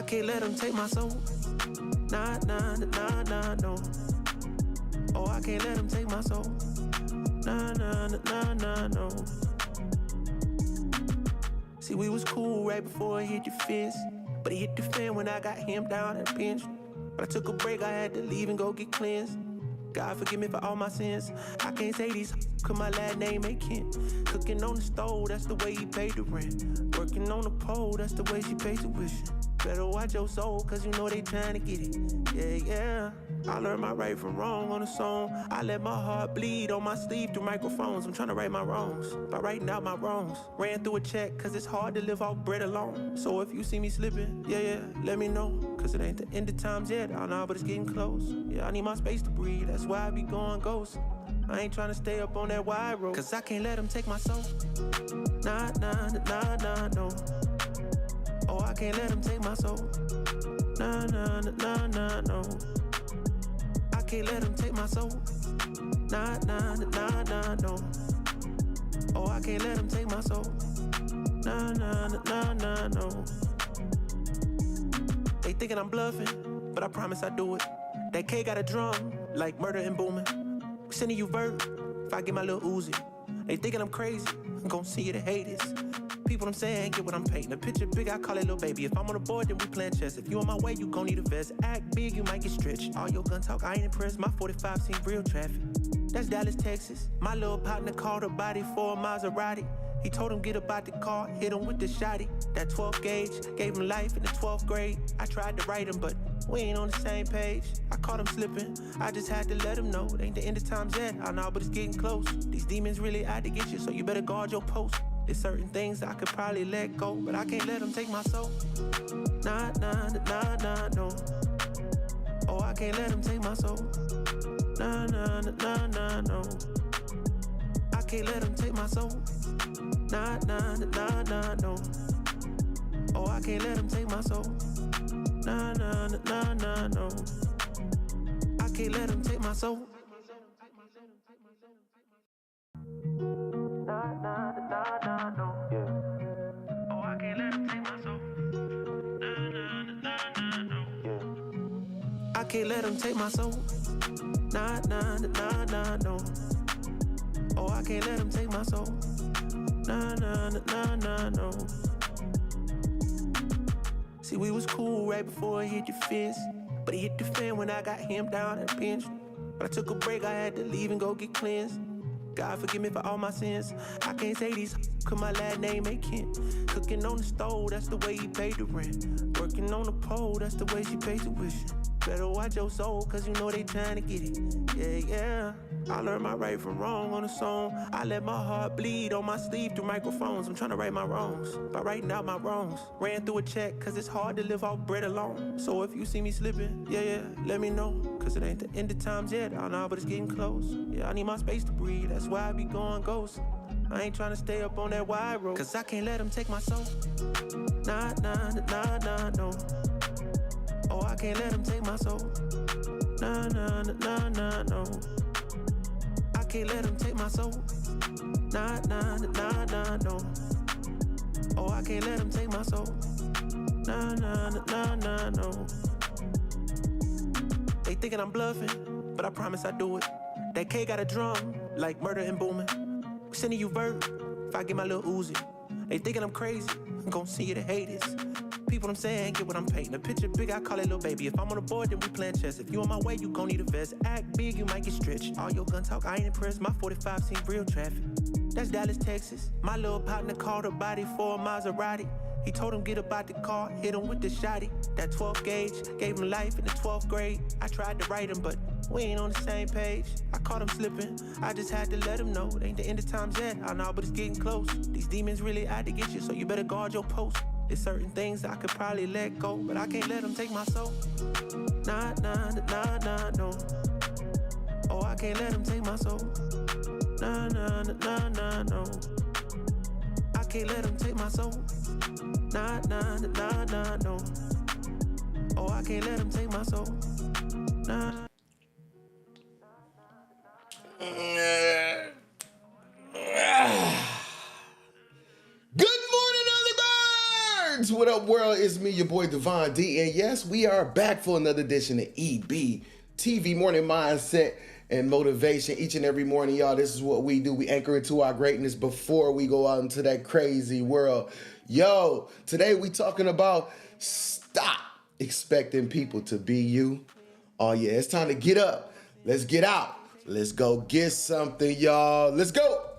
can't let them take my soul. Nah, nah, nah, nah, no. Oh, I can't let them take my soul. Nah, nah, nah, nah, no. See, we was cool right before it hit the fence, but it hit the fan when I got him down at the bench. But I took a break, I had to leave and go get cleansed. God forgive me for all my sins. I can't say these cause my last name ain't Kent. Cooking on the stove, that's the way he paid the rent. Working on the pole, that's the way she paid tuition. Better watch your soul, cause you know they trying to get it. Yeah, yeah. I learned my right from wrong on a song. I let my heart bleed on my sleeve through microphones. I'm trying to right my wrongs by writing out my wrongs. Ran through a check, cause it's hard to live off bread alone. So if you see me slipping, yeah, let me know. Cause it ain't the end of times yet, I know, but it's getting close. Yeah, I need my space to breathe, that's why I be going ghost. I ain't trying to stay up on that wide road, cause I can't let them take my soul. Nah, nah, nah, nah, no. Oh, I can't let them take my soul. Nah, nah, nah, nah, no. I can't let them take my soul. Nah, nah, nah, nah, no. Oh, I can't let them take my soul. Nah, nah, nah, nah, no. They thinking I'm bluffing, but I promise I do it. That K got a drum, like murder and booming. We sending you vert, if I get my little Uzi. They thinking I'm crazy, I'm gon' see you the haters. People I'm saying, get what I'm painting. A picture big, I call it little baby. If I'm on the board, then we playing chess. If you on my way, you gon' need a vest. Act big, you might get stretched. All your gun talk, I ain't impressed. My 45 seen real traffic. That's Dallas, Texas. My little partner called her body for a Maserati. He told him get up out the car, hit him with the shotty. That 12 gauge, gave him life in the 12th grade. I tried to write him, but we ain't on the same page. I caught him slipping, I just had to let him know. It ain't the end of times yet, I know, but it's getting close. These demons really out to get you, so you better guard your post. There's certain things I could probably let go, but I can't let them take my soul. Nah, nah, nah, nah, no. Oh, I can't let them take my soul. Nah, nah, nah, nah, no. I can't let them take my soul. Nah, nah, nah, nah, no. Oh, I can't let them take my soul. Nah, nah, nah, nah, no. I can't let them take my soul. Nah, nah, nah, nah, no. Yeah. Oh, I can't let them take my soul. Nah, nah, nah, nah, no. Yeah. I can't let them take my soul. Nah, nah, nah, nah, no. Oh, I can't let them take my soul. Nah, nah, nah, nah, no. See, we was cool right before it hit the fence, but it hit the fan when I got him down at the bench. But I took a break, I had to leave and go get cleansed. God forgive me for all my sins. I can't say these cause my last name ain't Kent. Cooking on the stove, that's the way he paid the rent. Working on the pole, that's the way she paid tuition. Better watch your soul, cause you know they trying to get it. Yeah, yeah. I learned my right from wrong on a song. I let my heart bleed on my sleeve through microphones. I'm trying to right my wrongs by writing out my wrongs. Ran through a check, cause it's hard to live off bread alone. So if you see me slipping, yeah, let me know. Cause it ain't the end of times yet, I know, but it's getting close. Yeah, I need my space to breathe, that's why I be going ghost. I ain't trying to stay up on that wide road, cause I can't let them take my soul. Nah, nah, nah, nah, no. Oh, I can't let them take my soul. Nah, nah, nah, nah, no. I can't let them take my soul. Nah, nah, nah, nah, no. Oh, I can't let them take my soul. Nah, nah, nah, nah, no. They thinking I'm bluffing, but I promise I do it. That K got a drum, like murder and booming. We sending you vert, if I get my little Uzi. They thinking I'm crazy, I'm gon' see you the haters. People I'm saying, get what I'm painting. A picture big, I call it little baby. If I'm on the board, then we playing chess. If you on my way, you gon' need a vest. Act big, you might get stretched. All your gun talk, I ain't impressed. My 45 seen real traffic. That's Dallas, Texas. My little partner called her body for a Maserati. He told him get up out the car, hit him with the shotty. That 12 gauge, gave him life in the 12th grade. I tried to write him, but we ain't on the same page. I caught him slipping, I just had to let him know. It ain't the end of times yet, I know, but it's getting close. These demons really out to get you, so you better guard your post. There's certain things I could probably let go, but I can't let them take my soul. Nah, nah, nah, nah, no. Oh, I can't let them take my soul. Nah, nah, nah, nah, no. I can't let them take my soul. Nah, nah, nah, nah, no. Oh, I can't let them take my soul. Nah. Good morning, early birds, what up world? It's me, your boy Devon D, and yes, we are back for another edition of EB TV Morning Mindset and Motivation. Each and every morning, y'all, this is what we do. We anchor into our greatness before we go out into that crazy world. Yo, today we talking about stop expecting people to be you. Oh yeah, it's time to get up. Let's get out. Let's go get something, y'all. Let's go.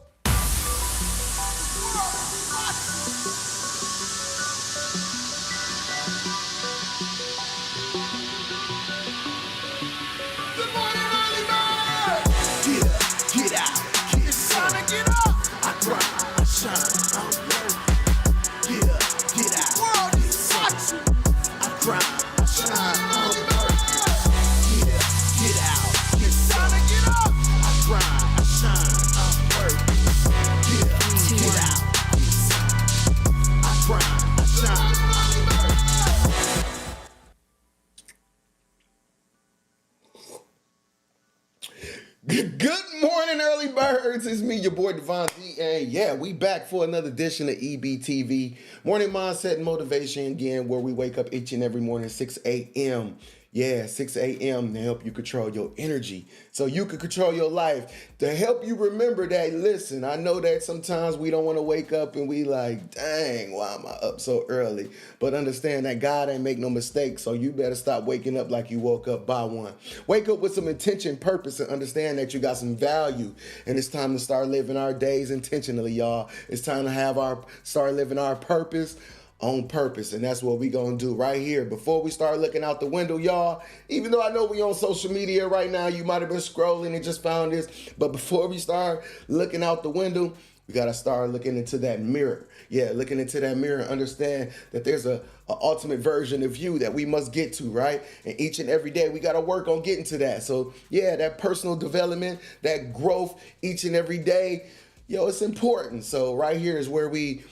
Good morning, early birds. It's me, your boy Devon D, and yeah, we back for another edition of EBTV, Morning Mindset and Motivation again, where we wake up each and every morning at 6 a.m. Yeah, 6 a.m. to help you control your energy so you can control your life. To help you remember that, listen, I know that sometimes we don't want to wake up and we like, dang, why am I up so early? But understand that God ain't make no mistakes, so you better stop waking up like you woke up by one. Wake up with some intention, purpose, and understand that you got some value. And it's time to start living our days intentionally, y'all. It's time to start living our purpose on purpose, and that's what we gonna do right here. Before we start looking out the window, y'all, even though I know we on social media right now, you might have been scrolling and just found this, but before we start looking out the window, we gotta start looking into that mirror. Yeah, looking into that mirror, understand that there's a ultimate version of you that we must get to, right? And each and every day we gotta work on getting to that. So yeah, that personal development, that growth each and every day, yo, it's important. So right here is where we,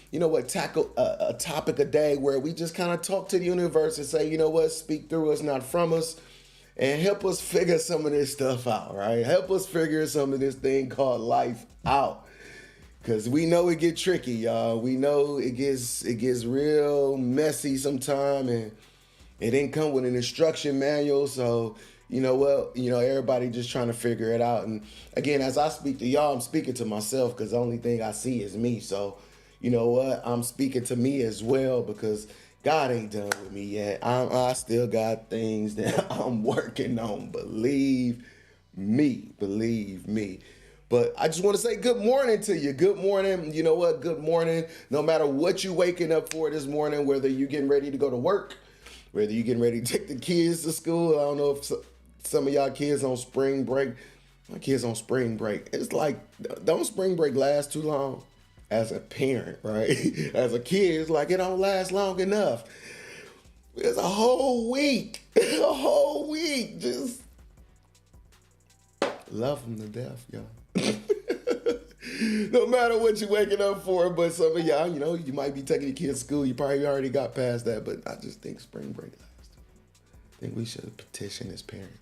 tackle a topic a day where we just kind of talk to the universe and say, you know what, speak through us, not from us, and help us figure some of this stuff out, right? Help us figure some of this thing called life out. Because we know it get tricky, y'all. We know it gets real messy sometime, and it didn't come with an instruction manual, so everybody just trying to figure it out. And again, as I speak to y'all, I'm speaking to myself because the only thing I see is me. So, you know what? I'm speaking to me as well because God ain't done with me yet. I still got things that I'm working on. Believe me. But I just want to say good morning to you. Good morning. You know what? Good morning. No matter what you waking up for this morning, whether you getting ready to go to work, whether you getting ready to take the kids to school. I don't know if some of y'all kids on spring break. My kids on spring break. It's like, don't spring break last too long? As a parent, right? As a kid, it's like it don't last long enough. It's a whole week. A whole week. Just love them to death, y'all. No matter what you're waking up for, but some of y'all, you might be taking your kids to school. You probably already got past that, but I just think spring break lasts. I think we should petition as parents.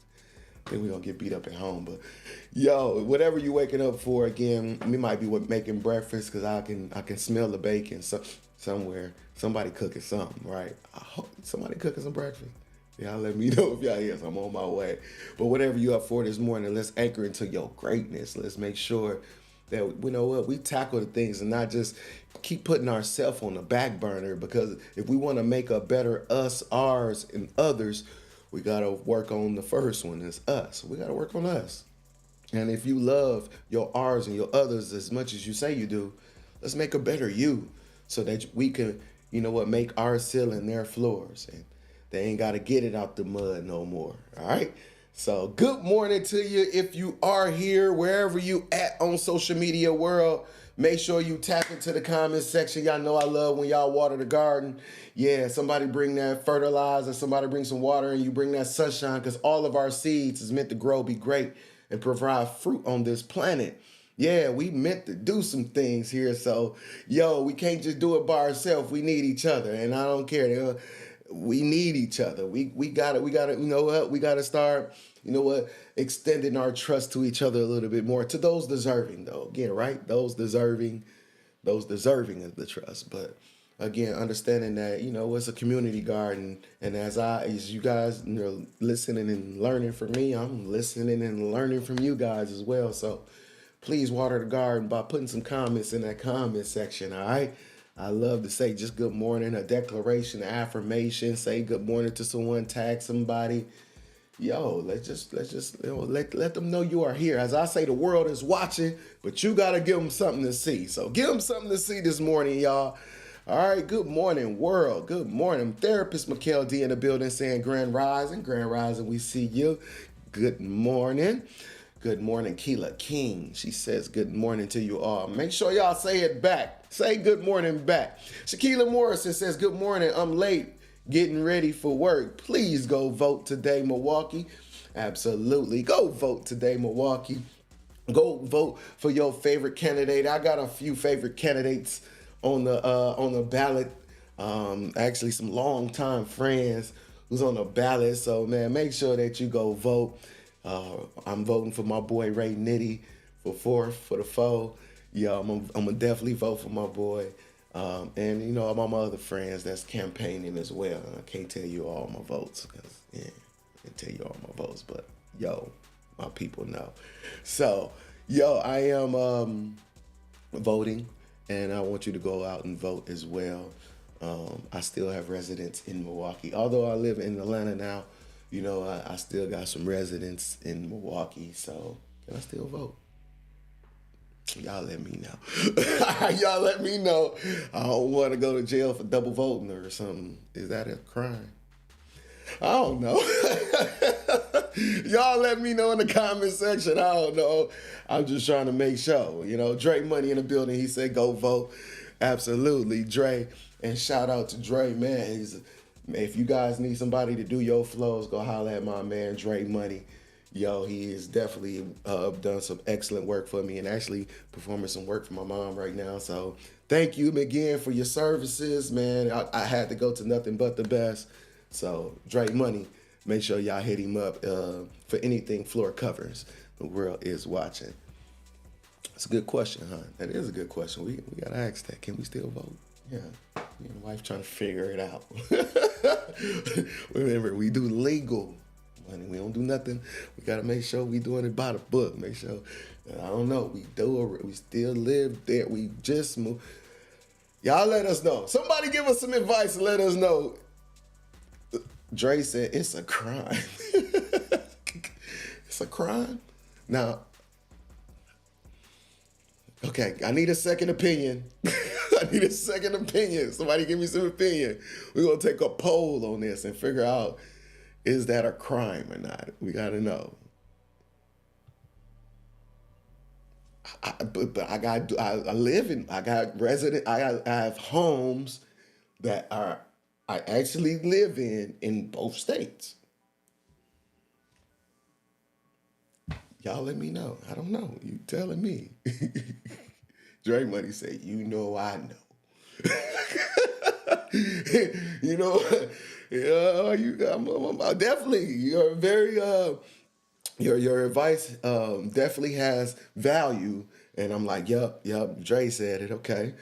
I think we're going to get beat up at home, but yo, whatever you're waking up for, again, we might be making breakfast because I can smell the bacon somewhere. Somebody cooking something, right? I hope somebody cooking some breakfast. Y'all let me know if y'all hear, so I'm on my way. But whatever you up for this morning, let's anchor into your greatness. Let's make sure that, we tackle the things and not just keep putting ourselves on the back burner, because if we want to make a better us, ours, and others, we got to work on the first one, is us. We got to work on us. And if you love your ours and your others as much as you say you do, let's make a better you so that we can, make our ceiling their floors. And they ain't got to get it out the mud no more. All right. So good morning to you. If you are here, wherever you at on social media world, make sure you tap into the comments section. Y'all know I love when y'all water the garden. Yeah, somebody bring that fertilizer, somebody bring some water, and you bring that sunshine, because all of our seeds is meant to grow, be great, and provide fruit on this planet. Yeah, we meant to do some things here. So, we can't just do it by ourselves. We need each other, and I don't care. We need each other. We gotta, we gotta start, extending our trust to each other a little bit more, to those deserving though. Again, right? Those deserving of the trust. But again, understanding that, it's a community garden. And as you guys, listening and learning from me, I'm listening and learning from you guys as well. So please water the garden by putting some comments in that comment section. All right. I love to say just good morning, a declaration, an affirmation, say good morning to someone, tag somebody. Yo, let's just let them know you are here. As I say, the world is watching, but you got to give them something to see. So give them something to see this morning, y'all. All right, good morning, world. Good morning. Therapist Mikhail D in the building saying Grand Rising. Grand Rising, we see you. Good morning. Good morning, Keela King. She says good morning to you all. Make sure y'all say it back. Say good morning back. Shaquila Morrison says good morning. I'm late getting ready for work. Please go vote today, Milwaukee. Absolutely. Go vote today, Milwaukee. Go vote for your favorite candidate. I got a few favorite candidates on the ballot. Actually, some longtime friends who's on the ballot. So, man, make sure that you go vote. I'm voting for my boy Ray Nitty for fourth for the foe. Yeah, I'm gonna definitely vote for my boy. And all my other friends that's campaigning as well. I can't tell you all my votes because I can't tell you all my votes, but yo, my people know. So, I am voting, and I want you to go out and vote as well. I still have residents in Milwaukee, although I live in Atlanta now. I still got some residents in Milwaukee, so can I still vote? Y'all let me know. Y'all let me know. I don't want to go to jail for double voting or something. Is that a crime? I don't know. Y'all let me know in the comment section. I don't know. I'm just trying to make sure. Dre Money in the building. He said go vote. Absolutely, Dre. And shout out to Dre, man. If you guys need somebody to do your flows, go holler at my man, Dre Money. Yo, he has definitely done some excellent work for me and actually performing some work for my mom right now. So thank you again for your services, man. I had to go to nothing but the best. So Dre Money, make sure y'all hit him up for anything floor covers. The world is watching. It's a good question, huh? That is a good question. We got to ask that. Can we still vote? Yeah. Me and the wife trying to figure it out. Remember, we do legal. We don't do nothing. We got to make sure we doing it by the book. Make sure, I don't know, we still live there. We just moved. Y'all let us know. Somebody give us some advice and let us know. Dre said, it's a crime. It's a crime? Now, okay, I need a second opinion. I need a second opinion. Somebody give me some opinion. We're going to take a poll on this and figure out, is that a crime or not? We got to know. I have homes that I actually live in both states. Y'all let me know. I don't know. You telling me. Dre Money say, I know. I'm definitely, you're very, your advice definitely has value. And I'm like, yep, Dre said it, okay.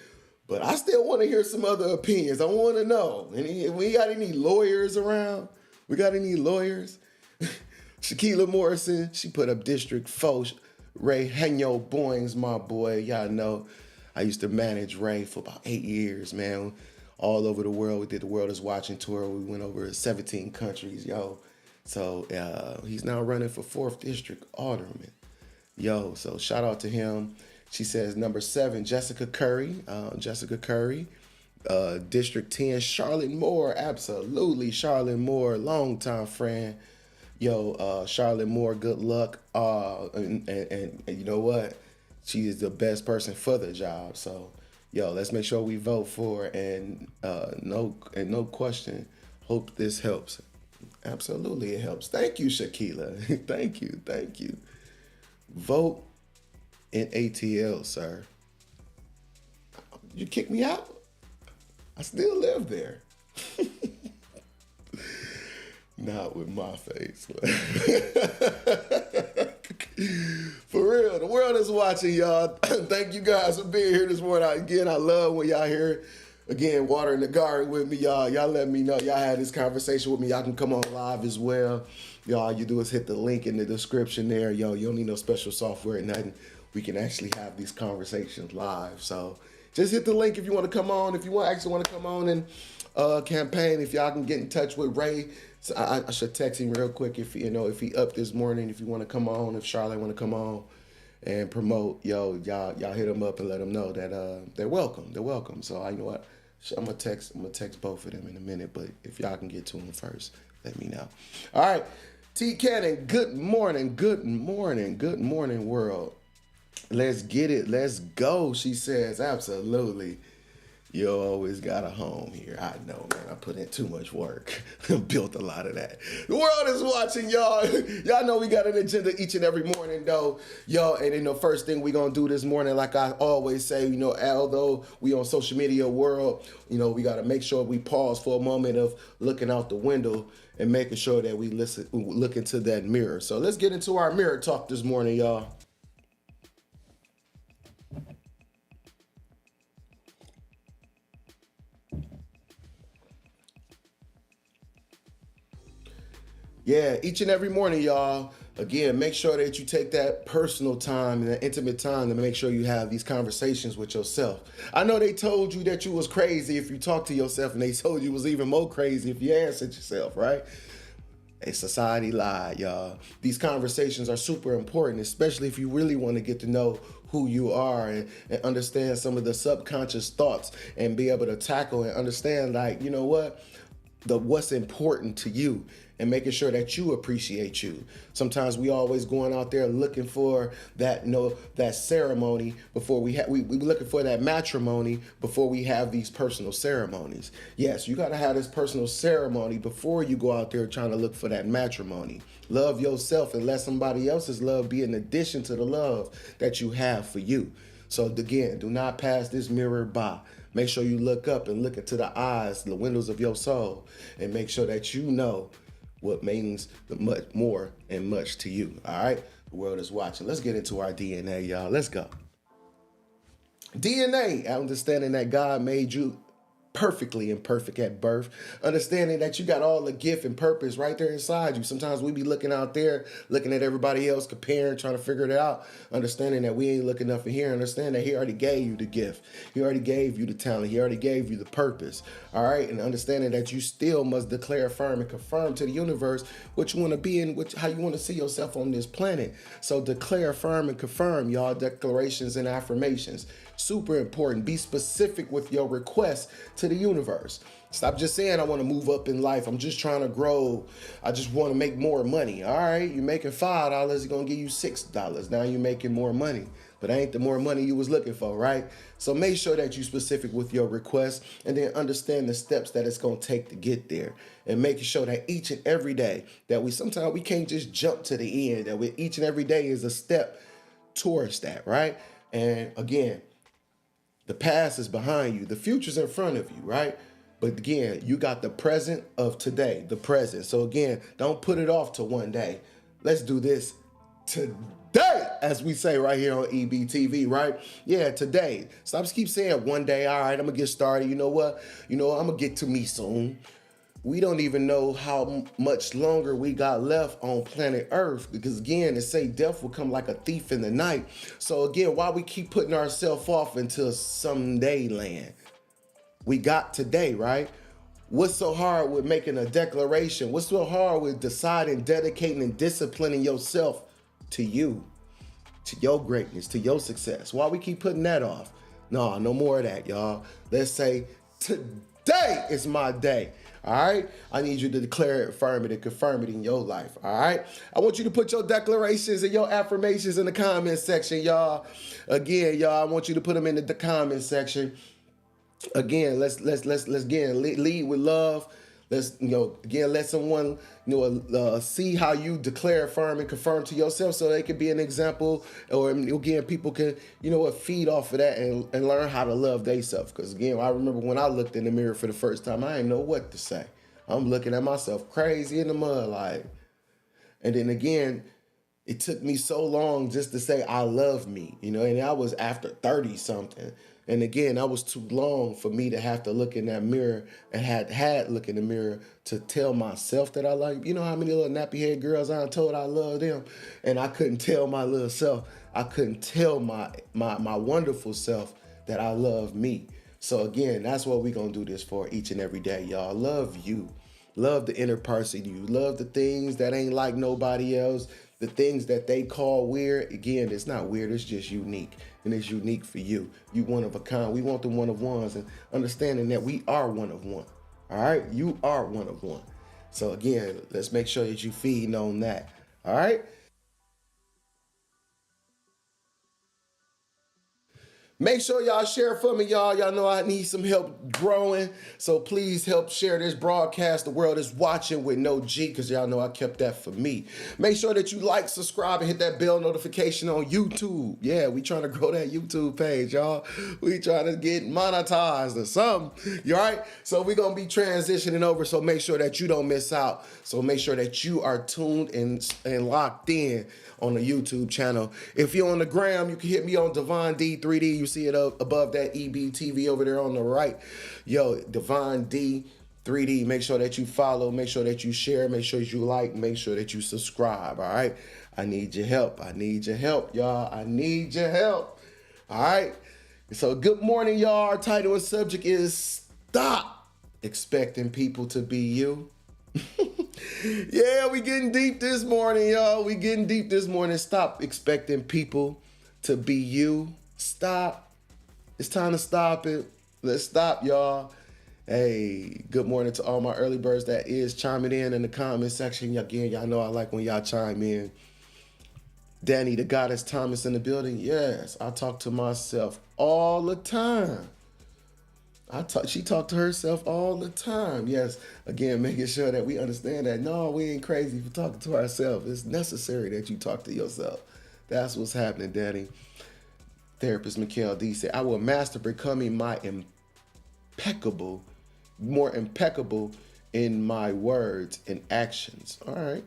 But I still want to hear some other opinions. I want to know. We got any lawyers around? We got any lawyers? Shaquila Morrison, she put up District 4. Ray Henyo Boying's my boy. Y'all know I used to manage Ray for about 8 years, man. All over the world. We did the World is Watching tour. We went over 17 countries, yo. So he's now running for 4th District Alderman. Yo, so shout out to him. She says number 7, Jessica Curry. District 10, Charlotte Moore. Absolutely, Charlotte Moore, longtime friend. Yo, Charlotte Moore, good luck. And you know what? She is the best person for the job. So, yo, let's make sure we vote for her. And no question, hope this helps. Absolutely, it helps. Thank you, Shaquila. Thank you. Vote in ATL, sir. You kick me out? I still live there. Not with my face. For real, the world is watching, y'all. Thank you guys for being here this morning. Again, I love when y'all here Again, water in the garden with me, y'all. Y'all let me know. Y'all had this conversation with me. Y'all can come on live as well. Y'all, all you do is hit the link in the description there. Yo, you don't need no special software or nothing. We can actually have these conversations live. So just hit the link if you want to come on. If you actually want to come on and campaign, if y'all can get in touch with Ray. So I should text him real quick if if he up this morning. If you want to come on, if Charlotte want to come on and promote, y'all hit them up and let them know that they're welcome. They're welcome. So you know what, I'm gonna text both of them in a minute. But if y'all can get to them first, let me know. All right, T. Cannon. Good morning. Good morning. Good morning, world. Let's get it. Let's go. She says absolutely. You always got a home here. I know, man. I put in too much work. Built a lot of that. The world is watching, y'all. Y'all know we got an agenda each and every morning, though. Y'all, and then the first thing we going to do this morning, like I always say, although we on social media world, we got to make sure we pause for a moment of looking out the window and making sure that we look into that mirror. So let's get into our mirror talk this morning, y'all. Yeah, each and every morning, y'all. Again, make sure that you take that personal time and that intimate time to make sure you have these conversations with yourself. I know they told you that you was crazy if you talk to yourself, and they told you was even more crazy if you answered yourself, right? A society lied, y'all. These conversations are super important, especially if you really want to get to know who you are and understand some of the subconscious thoughts and be able to tackle and understand, like, what's important to you, and making sure that you appreciate you. Sometimes we always going out there looking for that, that ceremony before we looking for that matrimony before we have these personal ceremonies. Yes, you got to have this personal ceremony before you go out there trying to look for that matrimony. Love yourself and let somebody else's love be in addition to the love that you have for you. So again, do not pass this mirror by. Make sure you look up and look into the eyes, the windows of your soul, and make sure that you know what means much more and much to you. All right? The world is watching. Let's get into our DNA, y'all. Let's go. DNA, understanding that God made you perfectly imperfect at birth, understanding that you got all the gift and purpose right there inside you. Sometimes we be looking out there, looking at everybody else, comparing, trying to figure it out, understanding that we ain't looking up in here, understand that he already gave you the gift. He already gave you the talent. He already gave you the purpose. All right. And understanding that you still must declare, affirm, and confirm to the universe what you want to be and how you want to see yourself on this planet. So declare, affirm, and confirm, y'all, declarations and affirmations. Super important. Be specific with your requests to the universe. Stop just saying, I want to move up in life. I'm just trying to grow. I just want to make more money. All right, you're making $5. It's going to give you $6. Now you're making more money. But ain't the more money you was looking for, right? So make sure that you're specific with your requests and then understand the steps that it's going to take to get there. And making sure that each and every day that sometimes we can't just jump to the end. That each and every day is a step towards that, right? And again, the past is behind you. The future's in front of you, right? But again, you got the present of today, the present. So again, don't put it off to one day. Let's do this today, as we say right here on EBTV, right? Yeah, today. Stop keep saying one day, all right, I'm going to get started. You know what? I'm going to get to me soon. We don't even know how much longer we got left on planet Earth, because again, they say death will come like a thief in the night. So again, why we keep putting ourselves off until someday land? We got today, right? What's so hard with making a declaration? What's so hard with deciding, dedicating, and disciplining yourself to you, to your greatness, to your success? Why we keep putting that off? No more of that, y'all. Let's say today is my day. All right, I need you to declare it, affirm it, and confirm it in your life. All right, I want you to put your declarations and your affirmations in the comment section, y'all. Again, y'all, I want you to put them in the comment section. Again, let's again lead with love. Let's again let someone see how you declare, affirm, and confirm to yourself, so they can be an example, or again people can feed off of that and learn how to love themselves. Because again, I remember when I looked in the mirror for the first time, I didn't know what to say. I'm looking at myself crazy in the mud, like, and then again, it took me so long just to say I love me, you know, and I was after 30 something. And again, that was too long for me to have to look in that mirror and had look in the mirror to tell myself that I like. You know how many little nappy head girls I told I love them, and I couldn't tell my little self. I couldn't tell my wonderful self that I love me. So again, that's what we're gonna do this for each and every day, y'all. Love you. Love the inner person you. Love the things that ain't like nobody else. The things that they call weird, again, it's not weird, it's just unique. And it's unique for you. You one of a kind. We want the one of ones, and understanding that we are one of one. All right? You are one of one. So again, let's make sure that you feeding on that. All right? Make sure y'all share for me, y'all. Y'all know I need some help growing. So please help share this broadcast. The world is watching with no G, because y'all know I kept that for me. Make sure that you like, subscribe, and hit that bell notification on YouTube. Yeah, we trying to grow that YouTube page, y'all. We trying to get monetized or something. You all right? So we're going to be transitioning over, so make sure that you don't miss out. So make sure that you are tuned and locked in on the YouTube channel. If you're on the gram, you can hit me on Devon D 3D. You see it up above that EBTV over there on the right. Yo, Devon D 3D. Make sure that you follow. Make sure that you share. Make sure you like. Make sure that you subscribe. All right. I need your help. I need your help, y'all. I need your help. All right. So good morning, y'all. Our title and subject is Stop Expecting People to Be You. Yeah, we getting deep this morning, y'all. We getting deep this morning. Stop expecting people to be you. Stop. It's time to stop it. Let's stop, y'all. Hey, good morning to all my early birds that is chiming in the comment section. Again, y'all know I like when y'all chime in. Danny, the goddess Thomas in the building. Yes, I talk to myself all the time. She talked to herself all the time. Yes, again, making sure that we understand that, no, we ain't crazy for talking to ourselves. It's necessary that you talk to yourself. That's what's happening, Daddy. Therapist Mikhail D said, I will master becoming more impeccable in my words and actions. All right.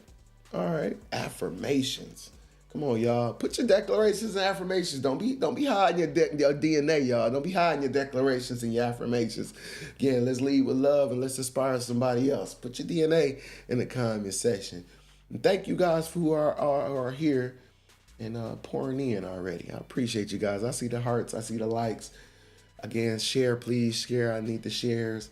Affirmations. Come on, y'all. Put your declarations and affirmations. Don't be hiding your DNA, y'all. Don't be hiding your declarations and your affirmations. Again, let's lead with love and let's inspire somebody else. Put your DNA in the comment section. And thank you guys who are here and pouring in already. I appreciate you guys. I see the hearts. I see the likes. Again, share, please share. I need the shares.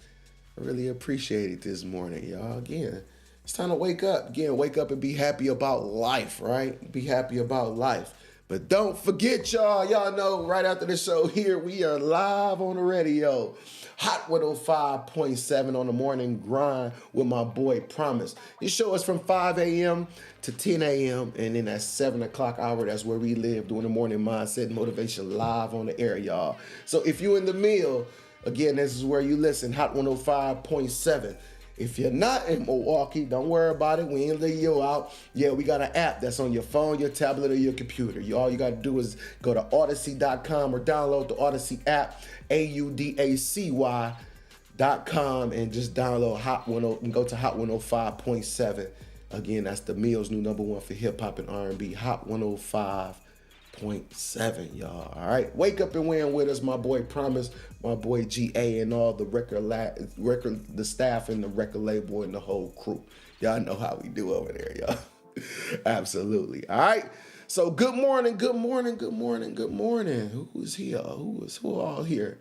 I really appreciate it this morning, y'all. Again, it's time to wake up. Again, wake up and be happy about life, right? Be happy about life. But don't forget, y'all. Y'all know right after the show here, we are live on the radio. Hot 105.7 on the morning grind with my boy Promise. This show is from 5 a.m. to 10 a.m. And then at 7 o'clock hour, that's where we live doing the morning mindset and motivation live on the air, y'all. So if you're in the mill, again, this is where you listen, Hot 105.7. If you're not in Milwaukee, don't worry about it. We ain't leave you out. Yeah, we got an app that's on your phone, your tablet, or your computer. All you got to do is go to Odyssey.com or download the Odyssey app, AUDACY.com, and just download Hot 10 and go to Hot 105.7. Again, that's the Mill's new number one for hip hop and R&B, Hot 105.7, y'all. All right, wake up and win with us, my boy Promise, my boy GA, and all the the staff and the record label and the whole crew. Y'all know how we do over there, y'all. Absolutely. All right. So good morning. Who is here? Who all here?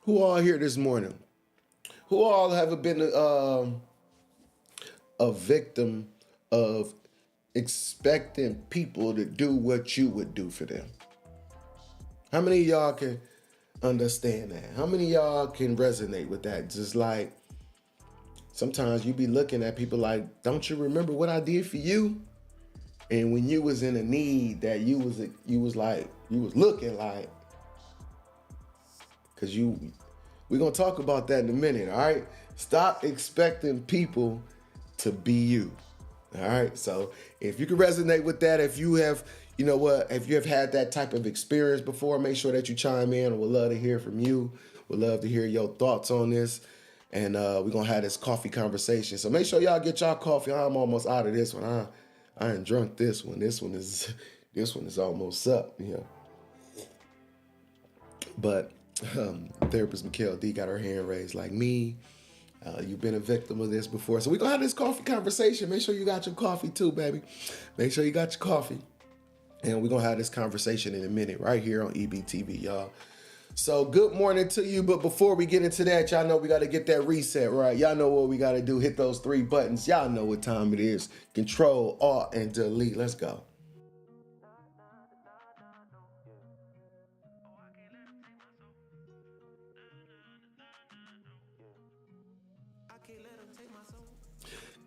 Who all here this morning? Who all have been a victim of expecting people to do what you would do for them? How many of y'all can understand that? How many of y'all can resonate with that? Just like sometimes you be looking at people like, don't you remember what I did for you? And when you was in a need that you was looking like, because we're going to talk about that in a minute, all right? Stop expecting people to be you. All right. So if you can resonate with that, if you have, if you have had that type of experience before, make sure that you chime in. We'd love to hear from you. We'd love to hear your thoughts on this. And we're going to have this coffee conversation. So make sure y'all get y'all coffee. I'm almost out of this one. I ain't drunk this one. This one is almost up, But therapist Mikhail D got her hand raised like me. You've been a victim of this before. So we're going to have this coffee conversation. Make sure you got your coffee too, baby. Make sure you got your coffee. And we're going to have this conversation in a minute right here on EBTV, y'all. So good morning to you. But before we get into that, y'all know we got to get that reset right. Y'all know what we got to do. Hit those 3 buttons. Y'all know what time it is. Control, Alt, and Delete. Let's go.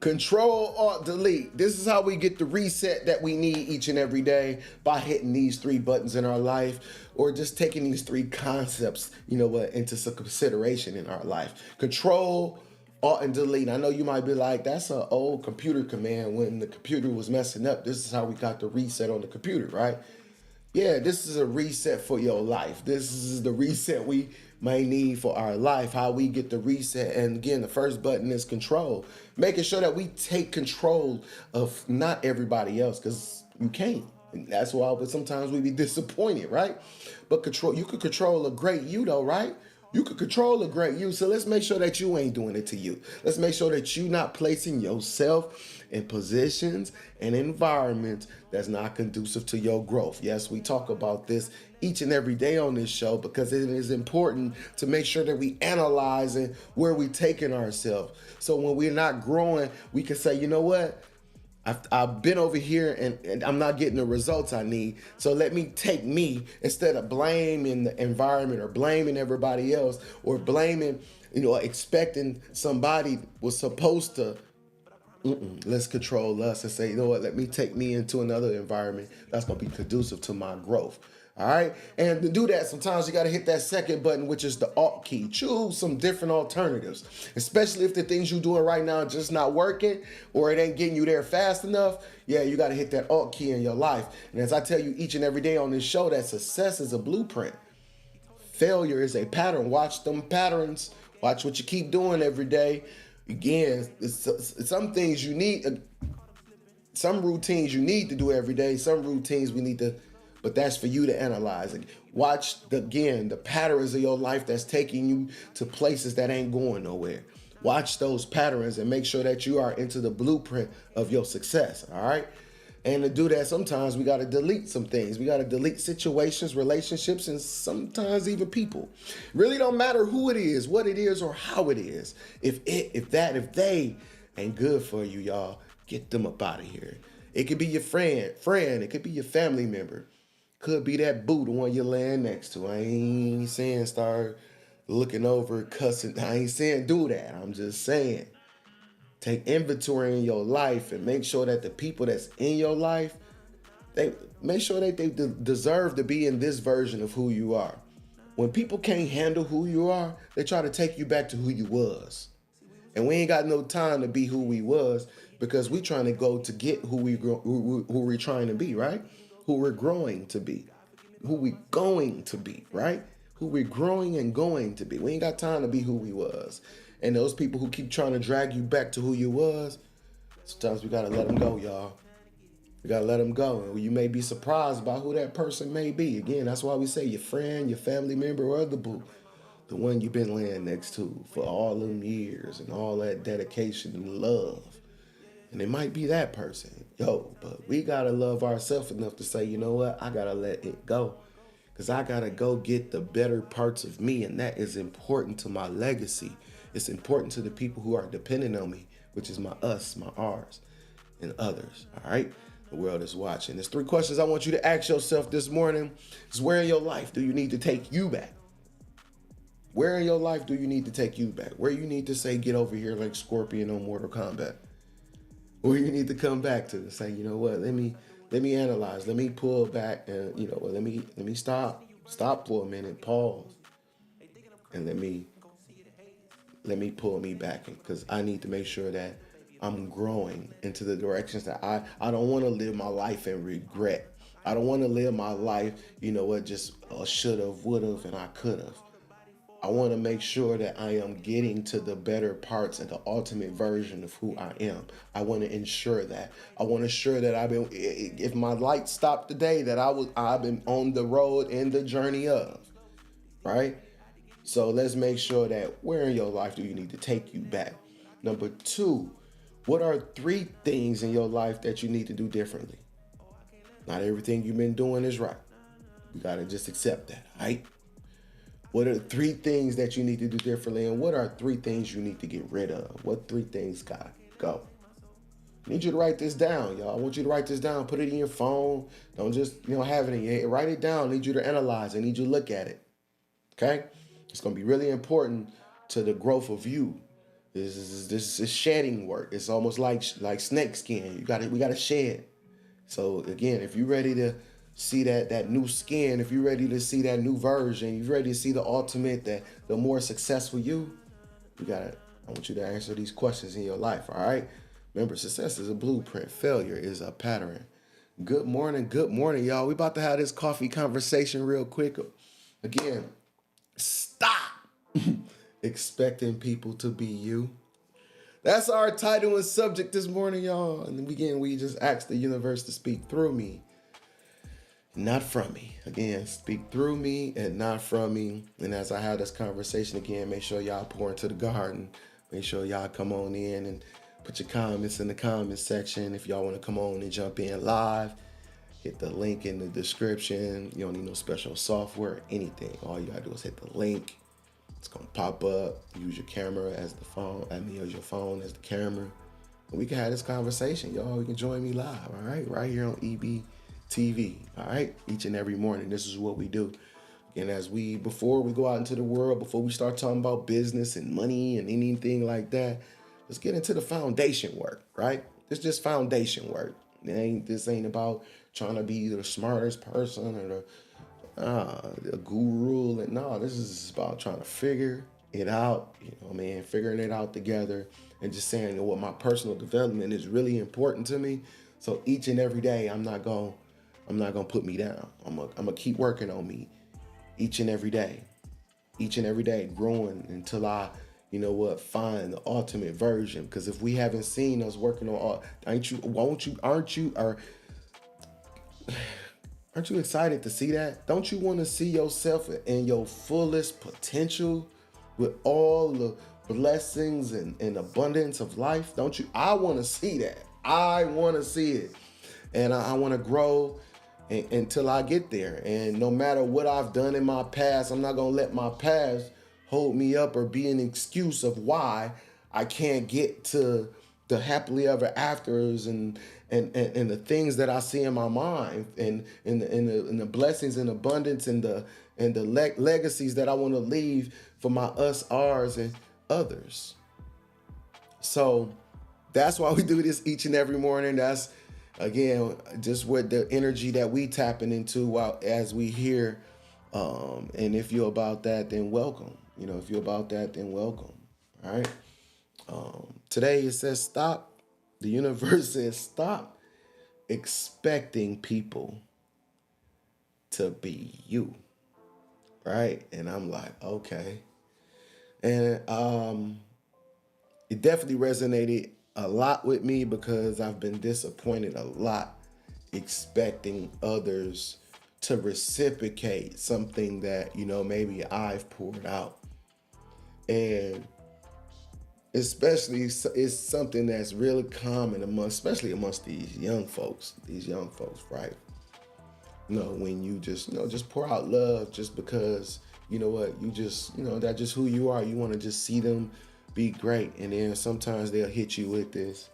Control, Alt, Delete. This is how we get the reset that we need each and every day, by hitting these 3 buttons in our life, or just taking these 3 concepts, into some consideration in our life. Control, Alt, and Delete. I know you might be like, that's an old computer command. When the computer was messing up, this is how we got the reset on the computer, right? Yeah, this is a reset for your life. This is the reset we may need for our life, how we get the reset. And again, the first button is control. Making sure that we take control of not everybody else, because you can't. And that's why sometimes we be disappointed, right? But you could control a great you though, right? You could control a great you. So let's make sure that you ain't doing it to you. Let's make sure that you're not placing yourself in positions and environments that's not conducive to your growth. Yes, we talk about this each and every day on this show, because it is important to make sure that we analyzing where we taking ourselves. So when we're not growing, we can say, you know what? I've been over here and I'm not getting the results I need. So let me take me, instead of blaming the environment or blaming everybody else, or blaming, expecting somebody was supposed to. Let's control us and say, you know what, let me take me into another environment that's going to be conducive to my growth. All right. And to do that, sometimes you got to hit that second button, which is the Alt key. Choose some different alternatives, especially if the things you're doing right now are just not working, or it ain't getting you there fast enough. Yeah, you got to hit that Alt key in your life. And as I tell you each and every day on this show, that success is a blueprint. Failure is a pattern. Watch them patterns. Watch what you keep doing every day. Again, some things you need, some routines you need to do every day. Some routines we need to, but that's for you to analyze. Watch the patterns of your life that's taking you to places that ain't going nowhere. Watch those patterns and make sure that you are into the blueprint of your success. All right. And to do that, sometimes we got to delete some things. We got to delete situations, relationships, and sometimes even people. Really don't matter who it is, what it is, or how it is. If they ain't good for you, y'all, get them up out of here. It could be your friend. It could be your family member. Could be that boo, the one you're laying next to. I ain't saying start looking over, cussing. I ain't saying do that. I'm just saying, take inventory in your life and make sure that the people that's in your life, they make sure that they deserve to be in this version of who you are. When people can't handle who you are, they try to take you back to who you was. And we ain't got no time to be who we was, because we trying to go to get who we're trying to be, right? Who we're growing to be, who we going to be, right? Who we're growing and going to be. We ain't got time to be who we was. And those people who keep trying to drag you back to who you was, sometimes we got to let them go, y'all. We got to let them go. And you may be surprised by who that person may be. Again, that's why we say your friend, your family member, or the boo. The one you've been laying next to for all them years and all that dedication and love. And it might be that person. But we got to love ourselves enough to say, you know what? I got to let it go. Because I got to go get the better parts of me. And that is important to my legacy. It's important to the people who are dependent on me, which is my us, my ours, and others. All right? The world is watching. There's 3 questions I want you to ask yourself this morning. Is where in your life do you need to take you back? Where in your life do you need to take you back? Where you need to say, get over here like Scorpion on Mortal Kombat? Where you need to come back to say, you know what, let me analyze, let me pull back, and let me stop for a minute, pause, and let me pull me back, because I need to make sure that I'm growing into the directions that I don't want to live my life in regret. I don't want to live my life, just should have, would have, and I could have. I want to make sure that I am getting to the better parts and the ultimate version of who I am. I want to ensure that. I want to ensure that if my light stopped today, that I've been on the road and the journey of, right? So let's make sure that where in your life do you need to take you back? Number 2, what are 3 things in your life that you need to do differently? Not everything you've been doing is right. You got to just accept that, right? What are 3 things that you need to do differently? And what are 3 things you need to get rid of? What 3 things gotta go? I need you to write this down, y'all. I want you to write this down. Put it in your phone. Don't just, have it in your head. Write it down. I need you to analyze it. I need you to look at it. Okay? It's going to be really important to the growth of you. This is shedding work. It's almost like snake skin. We got to shed. So again, if you're ready to see that new skin, if you're ready to see that new version, you're ready to see the ultimate, the more successful you, I want you to answer these questions in your life, all right? Remember, success is a blueprint. Failure is a pattern. Good morning, y'all. We about to have this coffee conversation real quick. Again, stop expecting people to be you. That's our title and subject this morning, y'all. And again, we just ask the universe to speak through me, not from me. Again, speak through me and not from me. And as I have this conversation again, make sure y'all pour into the garden. Make sure y'all come on in and put your comments in the comment section. If y'all want to come on and jump in live, hit the link in the description. You don't need no special software, anything. All you gotta do is hit the link. It's gonna pop up. Use your camera as the phone. Use your phone as the camera. And we can have this conversation, y'all. You can join me live, all right? Right here on EBTV, all right? Each and every morning, this is what we do. And before we go out into the world, before we start talking about business and money and anything like that, let's get into the foundation work, right? It's just foundation work. This ain't about trying to be the smartest person or the guru. And no, this is about trying to figure it out, figuring it out together and just saying what my personal development is really important to me. So each and every day, I'm not gonna put me down. I'm gonna keep working on me each and every day, growing until I find the ultimate version. Because if we haven't seen us working on aren't you excited to see that? Don't you want to see yourself in your fullest potential with all the blessings and abundance of life? Don't you? I want to see that. I want to see it. And I want to grow until I get there. And no matter what I've done in my past, I'm not going to let my past hold me up or be an excuse of why I can't get to the happily ever afters and the things that I see in my mind and the blessings and abundance and the legacies that I want to leave for my us, ours, and others. So that's why we do this each and every morning. That's again just what the energy that we tapping into as we hear. And if you're about that, then welcome. If you're about that, then welcome. All right. Today it says stop. The universe says stop expecting people to be you. Right. And I'm like, okay. And it definitely resonated a lot with me because I've been disappointed a lot expecting others to reciprocate something that, maybe I've poured out. And especially it's something that's really common especially amongst these young folks, right? When you just pour out love just because, you just, that's just who you are. You want to just see them be great. And then sometimes they'll hit you with this.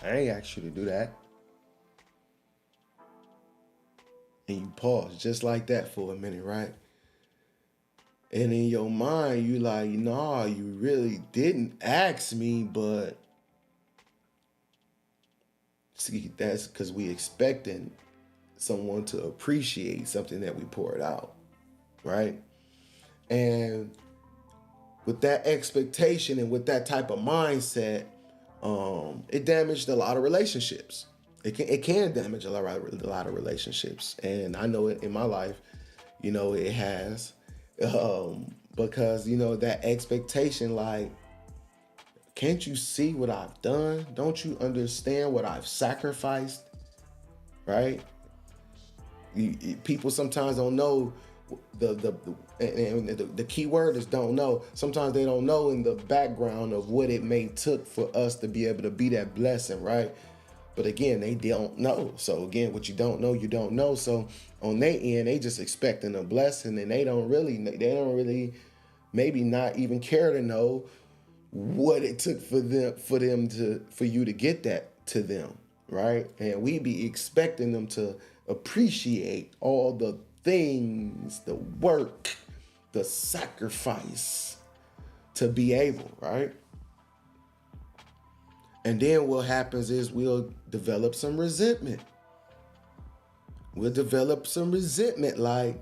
I ain't asked you to do that. And you pause just like that for a minute, right? And in your mind, you like, nah, you really didn't ask me, but see, that's because we expecting someone to appreciate something that we poured out, right? And with that expectation and with that type of mindset, it damaged a lot of relationships. It can damage a lot of relationships, and I know it in my life. It has. Because, you know, that expectation, like, can't you see what I've done? Don't you understand what I've sacrificed? Right? People sometimes don't know the key word is don't know. Sometimes they don't know in the background of what it may took for us to be able to be that blessing, right? But again, they don't know. So again, what you don't know, you don't know. So on their end, they just expecting a blessing, and they don't really, maybe not even care to know what it took for you to get that to them, right? And we be expecting them to appreciate all the things, the work, the sacrifice to be able, right? And then what happens is we'll develop some resentment. We'll develop some resentment like,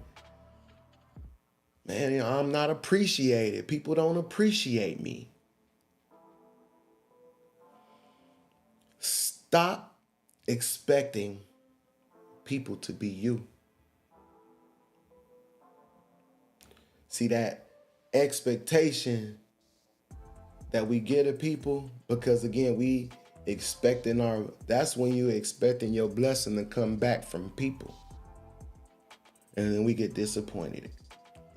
man, you know, I'm not appreciated. People don't appreciate me. Stop expecting people to be you. See, that expectation that we get of people, because again, that's when you expecting your blessing to come back from people. And then we get disappointed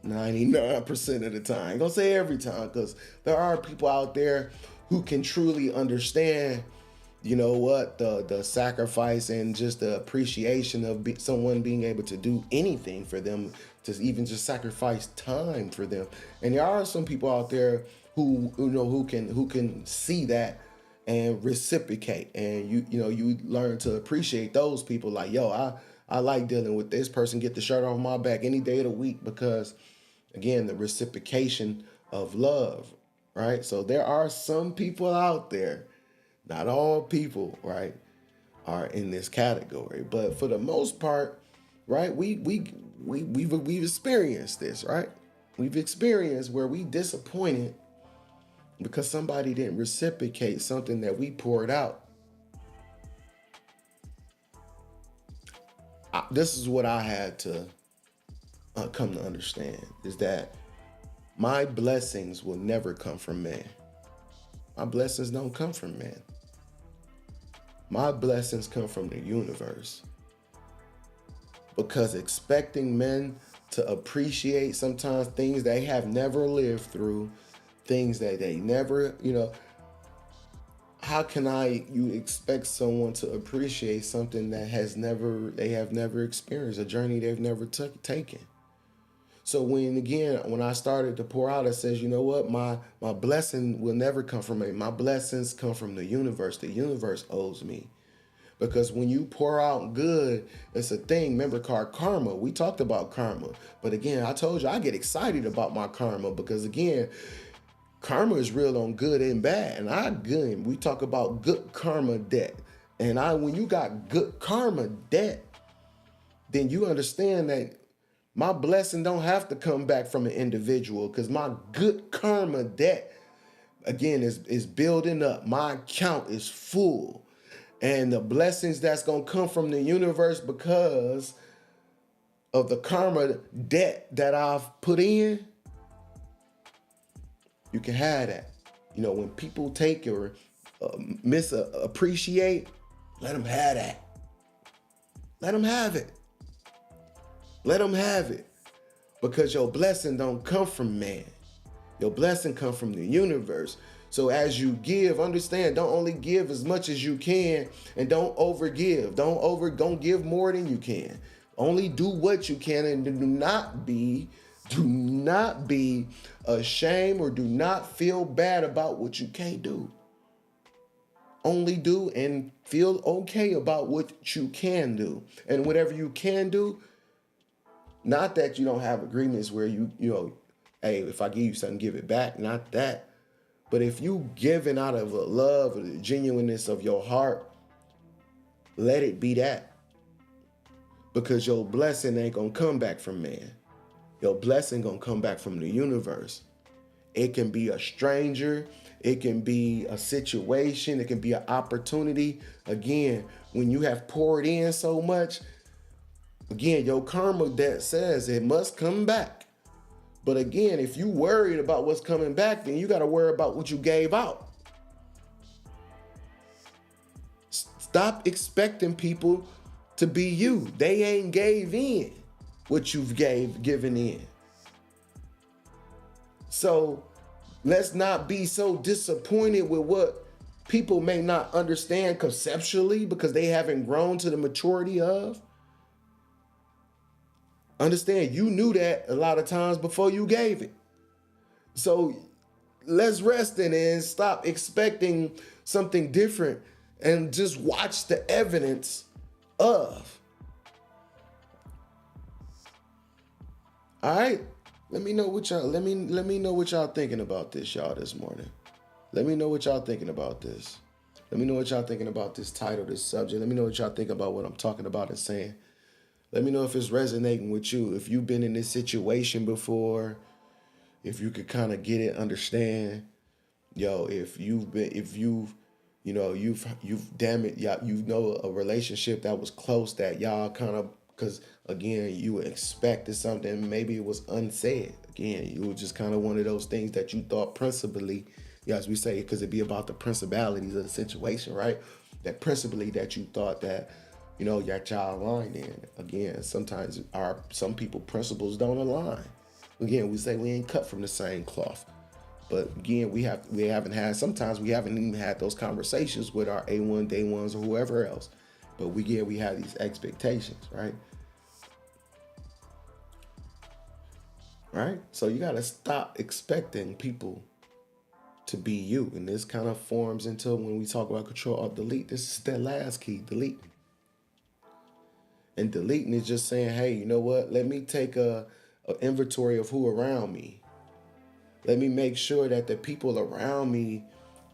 99% of the time. I ain't gonna say every time, because there are people out there who can truly understand, you know what, the sacrifice and just the appreciation of someone being able to do anything for them, to even just sacrifice time for them. And there are some people out there who can see that and reciprocate, and you learn to appreciate those people. Like, yo, I like dealing with this person, get the shirt off my back any day of the week, because again, the reciprocation of love, right? So there are some people out there, not all people, right, are in this category, but for the most part, right, we've experienced this, right? We've experienced where we disappointed because somebody didn't reciprocate something that we poured out. This is what I had to come to understand, is that my blessings will never come from man. My blessings don't come from man. My blessings come from the universe. Because expecting men to appreciate sometimes things they have never lived through, things that they never, how can you expect someone to appreciate something that they have never experienced, a journey they've never taken? So when I started to pour out, it says, you know what, my blessing will never come from me. My blessings come from the universe. The universe owes me. Because when you pour out good, it's a thing. Remember, called karma. We talked about karma. But again, I told you, I get excited about my karma, because again, karma is real on good and bad. And we talk about good karma debt. And when you got good karma debt, then you understand that my blessing don't have to come back from an individual, because my good karma debt, again, is building up. My account is full. And the blessings that's going to come from the universe because of the karma debt that I've put in, you can have that. When people take or misappreciate, let them have that. Let them have it. Let them have it. Because your blessing don't come from man. Your blessing come from the universe. So as you give, understand, don't only give as much as you can, and don't overgive. Don't give more than you can. Only do what you can, and do not be ashamed or do not feel bad about what you can't do. Only do and feel okay about what you can do. And whatever you can do, not that you don't have agreements where hey, if I give you something, give it back. Not that. But if you giving out of a love or the genuineness of your heart, let it be that. Because your blessing ain't going to come back from man. Your blessing going to come back from the universe. It can be a stranger. It can be a situation. It can be an opportunity. Again, when you have poured in so much, again, your karma that says it must come back. But again, if you worried about what's coming back, then you got to worry about what you gave out. Stop expecting people to be you. They ain't gave in what you've given in. So let's not be so disappointed with what people may not understand conceptually because they haven't grown to the maturity of. Understand, you knew that a lot of times before you gave it. So let's rest in it and stop expecting something different and just watch the evidence of. All right? Let me know what y'all know what y'all thinking about this, y'all, this morning. Let me know what y'all thinking about this. Let me know what y'all thinking about this title, this subject. Let me know what y'all think about what I'm talking about and saying. Let me know if it's resonating with you. If you've been in this situation before, if you could kind of get it, understand. Yo, if you've damn it, y'all, a relationship that was close that y'all kind of, because again, you expected something, maybe it was unsaid. Again, you were just kind of one of those things that you thought principally, as we say, because it'd be about the principalities of the situation, right? That principally that you thought that, your child aligned in. Again, sometimes some people principles don't align. Again, we say we ain't cut from the same cloth. But again, sometimes we haven't even had those conversations with our A1, day ones, or whoever else. But we have these expectations, right? Right? So you got to stop expecting people to be you. And this kind of forms into when we talk about control or delete. This is that last key, delete. And deleting is just saying, hey, you know what? Let me take a inventory of who around me. Let me make sure that the people around me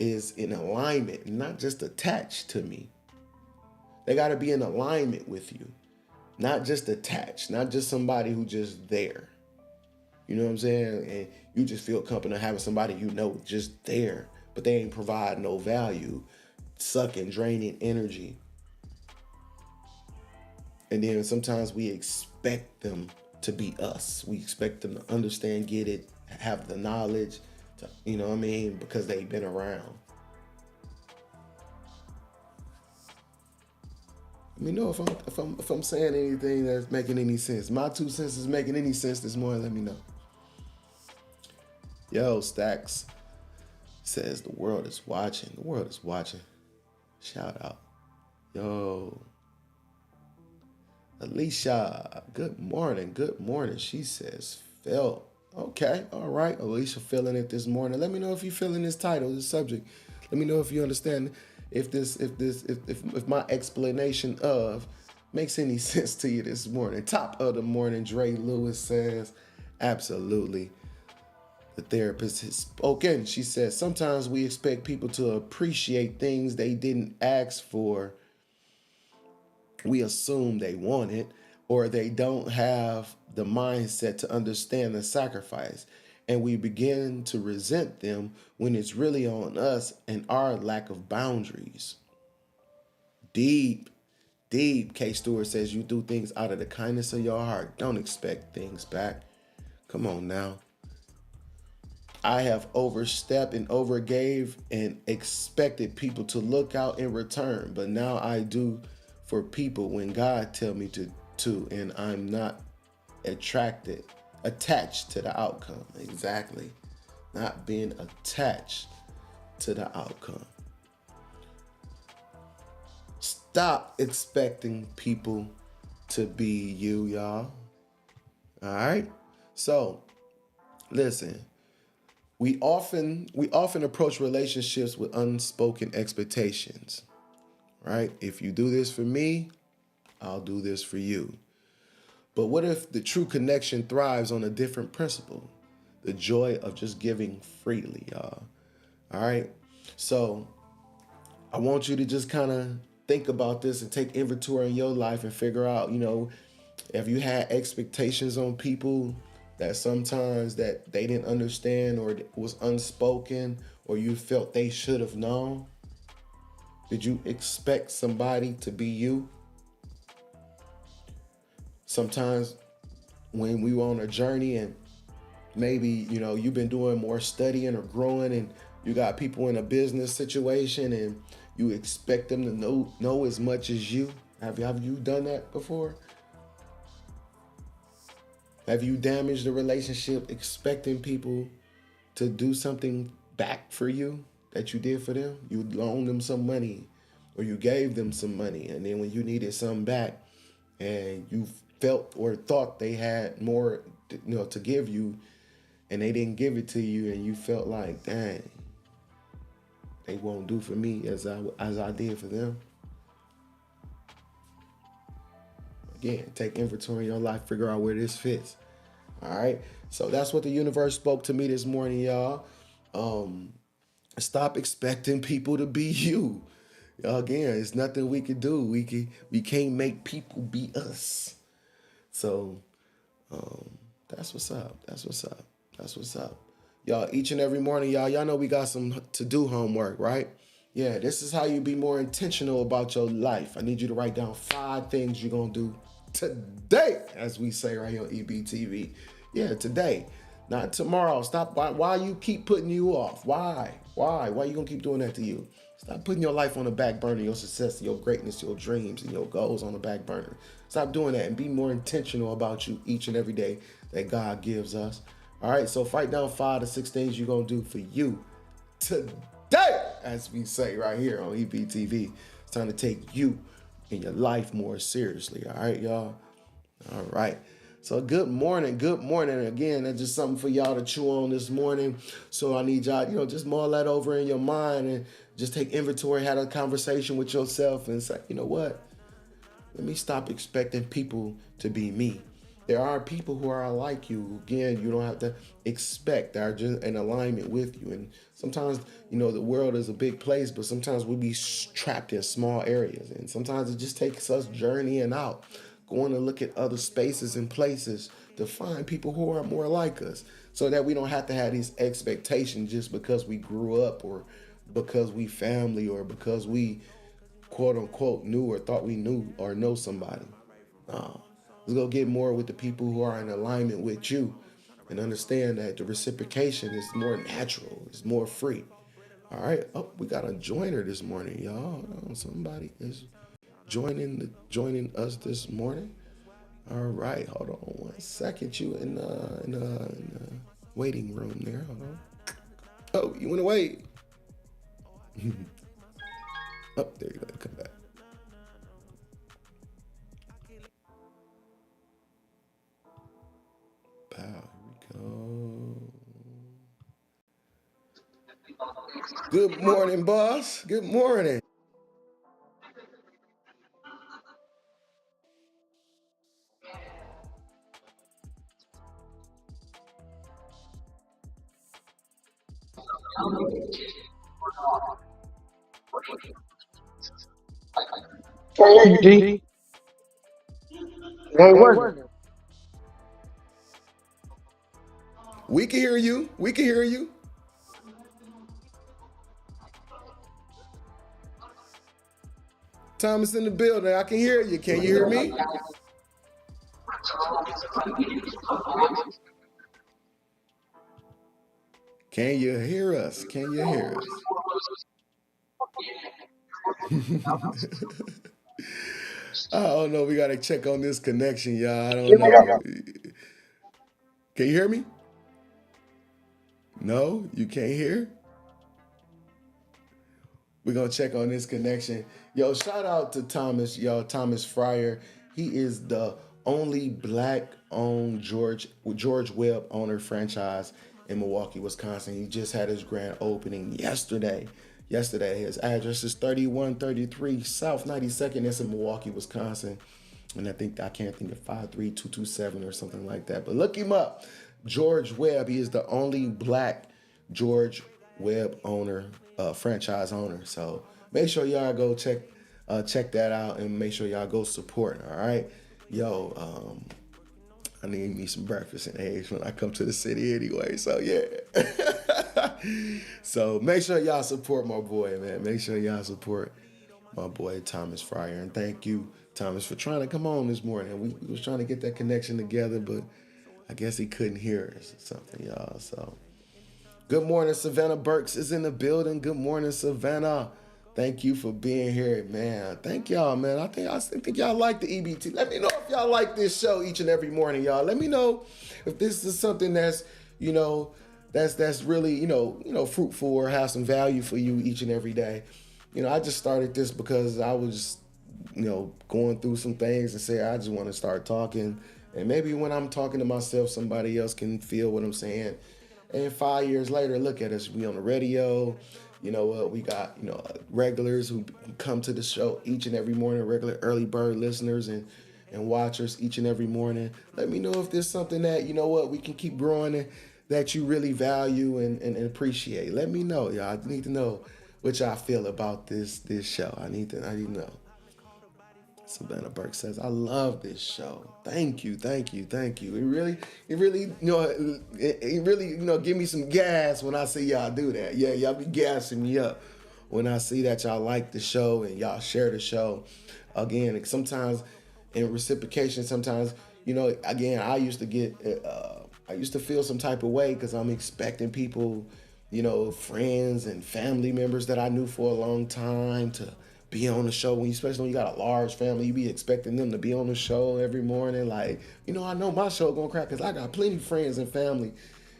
is in alignment, not just attached to me. They got to be in alignment with you, not just attached, not just somebody who just there. You know what I'm saying? And you just feel comfortable having somebody just there, but they ain't provide no value, sucking, draining energy. And then sometimes we expect them to be us. We expect them to understand, get it, have the knowledge, because they've been around. Let me know if I'm saying anything that's making any sense. My 2 cents is making any sense this morning. Let me know. Yo, Stacks says the world is watching. The world is watching. Shout out. Yo. Alicia, good morning. Good morning. She says, felt. Okay, all right. Alicia feeling it this morning. Let me know if you're feeling this title, this subject. Let me know if you understand if my explanation of makes any sense to you this morning. Top of the morning, Dre Lewis says, absolutely. The therapist has spoken. She says, sometimes we expect people to appreciate things they didn't ask for. We assume they want it, or they don't have the mindset to understand the sacrifice. And we begin to resent them when it's really on us and our lack of boundaries. Deep. K. Stewart says, you do things out of the kindness of your heart. Don't expect things back. Come on now. I have overstepped and overgave and expected people to look out in return. But now I do for people when God tell me to, and I'm not attached to the outcome. Exactly. Not being attached to the outcome. Stop expecting people to be you, y'all. All right? So, listen. We often approach relationships with unspoken expectations. Right? If you do this for me, I'll do this for you. But what if the true connection thrives on a different principle? The joy of just giving freely, y'all. All right? So I want you to just kind of think about this and take inventory in your life and figure out, have you had expectations on people that sometimes that they didn't understand or it was unspoken or you felt they should have known? Did you expect somebody to be you? Sometimes when we were on a journey and maybe, you've been doing more studying or growing, and you got people in a business situation and you expect them to know as much as you. Have you done that before? Have you damaged a relationship expecting people to do something back for you that you did for them? You loaned them some money or you gave them some money, and then when you needed something back and you felt or thought they had more to give you, and they didn't give it to you, and you felt like, dang, they won't do for me as I did for them. Again, take inventory in your life, figure out where this fits. All right. So that's what the universe spoke to me this morning, y'all. Stop expecting people to be you. Again, it's nothing we can do. We can't make people be us. So that's what's up. That's what's up. That's what's up. Y'all, each and every morning, y'all know we got some to do homework, right? Yeah, this is how you be more intentional about your life. I need you to write down 5 things you're going to do today, as we say right here on EBTV. Yeah, today, not tomorrow. Stop. Why you keep putting you off? Why you going to keep doing that to you? Stop putting your life on the back burner, your success, your greatness, your dreams, and your goals on the back burner. Stop doing that and be more intentional about you each and every day that God gives us. All right, so write down 5 to 6 things you're going to do for you today, as we say right here on EBTV. It's time to take you and your life more seriously. All right, y'all? All right. So good morning. Good morning. Again, that's just something for y'all to chew on this morning. So I need y'all, just mull that over in your mind and just take inventory, have a conversation with yourself and say, you know what? Let me stop expecting people to be me. There are people who are like you. Again, you don't have to expect. They're just in alignment with you. And sometimes, the world is a big place, but sometimes we be trapped in small areas. And sometimes it just takes us journeying out, going to look at other spaces and places to find people who are more like us, so that we don't have to have these expectations just because we grew up or because we family or because we quote unquote knew or thought we knew or know somebody. Let's go get more with the people who are in alignment with you and understand that the reciprocation is more natural, it's more free. All right. Oh, we got a joiner this morning, y'all. Hold on. Somebody is joining us this morning. All right. Hold on 1 second. You in the waiting room there. Hold on. Oh, you went away. Oh, there you go. Come back. Wow, here we go. Good morning, boss. Good morning. Can't hear you, D. It ain't working. We can hear you. We can hear you. Thomas in the building. I can hear you. Can you hear me? Can you hear us? Can you hear us? I don't know. We got to check on this connection, y'all. I don't know. Can you hear me? No, you can't hear? We're going to check on this connection. Yo, shout out to Thomas, y'all. Thomas Fryer. He is the only black-owned George Webb owner franchise in Milwaukee, Wisconsin. He just had his grand opening yesterday. His address is 3133 South 92nd. That's in Milwaukee, Wisconsin. And I can't think of 53227 or something like that. But look him up. George Webb. He is the only black George Webb owner, franchise owner. So make sure y'all go check that out and make sure y'all go support. All right, yo. I need me some breakfast and eggs when I come to the city anyway. So yeah. So make sure y'all support my boy, man. Make sure y'all support my boy Thomas Fryer. And thank you, Thomas, for trying to come on this morning. We was trying to get that connection together, but I guess he couldn't hear us or something, y'all. So, good morning, Savannah Burks is in the building. Good morning, Savannah. Thank you for being here, man. Thank y'all, man. I think y'all like the EBT. Let me know if y'all like this show each and every morning, y'all. Let me know if this is something that's, that's really, fruitful or has some value for you each and every day. I just started this because I was, going through some things and say I just want to start talking. And maybe when I'm talking to myself, somebody else can feel what I'm saying. And 5 years later, look at us. We on the radio. We got, regulars who come to the show each and every morning, regular early bird listeners and watchers each and every morning. Let me know if there's something that, we can keep growing and that you really value and appreciate. Let me know, y'all. I need to know what y'all feel about this show. I need to know. Savannah Burke says, I love this show. Thank you. It really, give me some gas when I see y'all do that. Yeah, y'all be gassing me up when I see that y'all like the show and y'all share the show. Again, sometimes in reciprocation, sometimes, again, I used to feel some type of way because I'm expecting people, friends and family members that I knew for a long time to be on the show, especially when you got a large family, you be expecting them to be on the show every morning. Like, I know my show gonna crack because I got plenty of friends and family.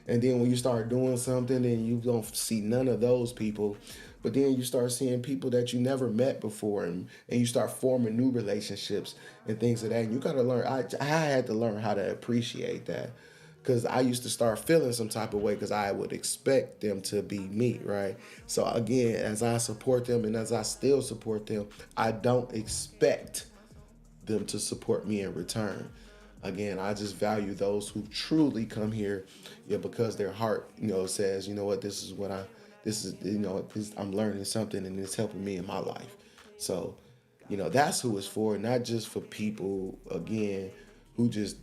And then when you start doing something and you don't see none of those people, but then you start seeing people that you never met before and you start forming new relationships and things of that. And you gotta learn, I had to learn how to appreciate that. Because I used to start feeling some type of way because I would expect them to be me, right? So again, as I support them and as I still support them, I don't expect them to support me in return. Again, I just value those who truly come here, because their heart, says, I'm learning something and it's helping me in my life. So, that's who it's for, not just for people, again, who just,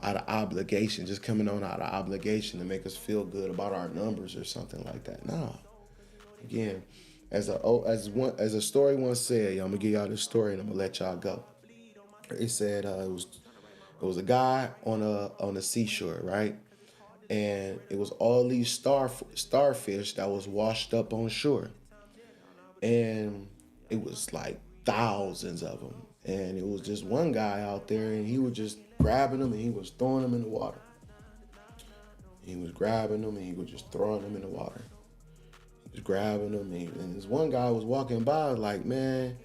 out of obligation, just coming on out of obligation to make us feel good about our numbers or something like that. No. Again, as a story once said, I'm gonna give y'all this story and I'm gonna let y'all go. It said it was a guy on a seashore, right? And it was all these starfish that was washed up on shore. And it was like thousands of them. And it was just one guy out there, and he was just grabbing them and he was throwing them in the water. He was grabbing them and he was just throwing them in the water. He was grabbing them, and this one guy was walking by like, man,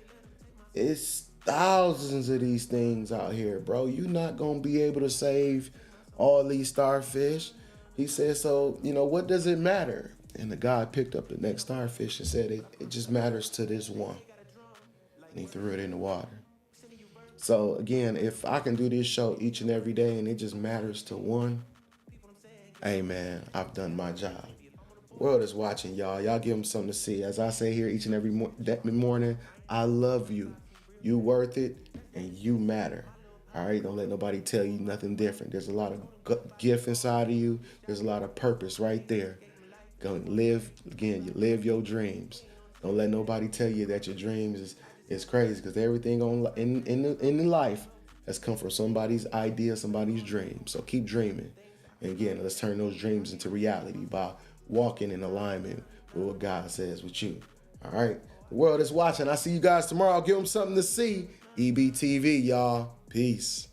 it's thousands of these things out here, bro. You're not going to be able to save all these starfish. He said, so, what does it matter? And the guy picked up the next starfish and said, it just matters to this one. And he threw it in the water. So again, if I can do this show each and every day and it just matters to one, hey man, I've done my job. World is watching, y'all. Y'all give them something to see. As I say here each and every morning, I love you. You worth it and you matter. All right, don't let nobody tell you nothing different. There's a lot of gift inside of you. There's a lot of purpose right there. Go and live, again, you live your dreams. Don't let nobody tell you that your dreams is crazy, because everything in life has come from somebody's idea, somebody's dream. So keep dreaming. And again, let's turn those dreams into reality by walking in alignment with what God says with you. All right. The world is watching. I see you guys tomorrow. Give them something to see. EBTV, y'all. Peace.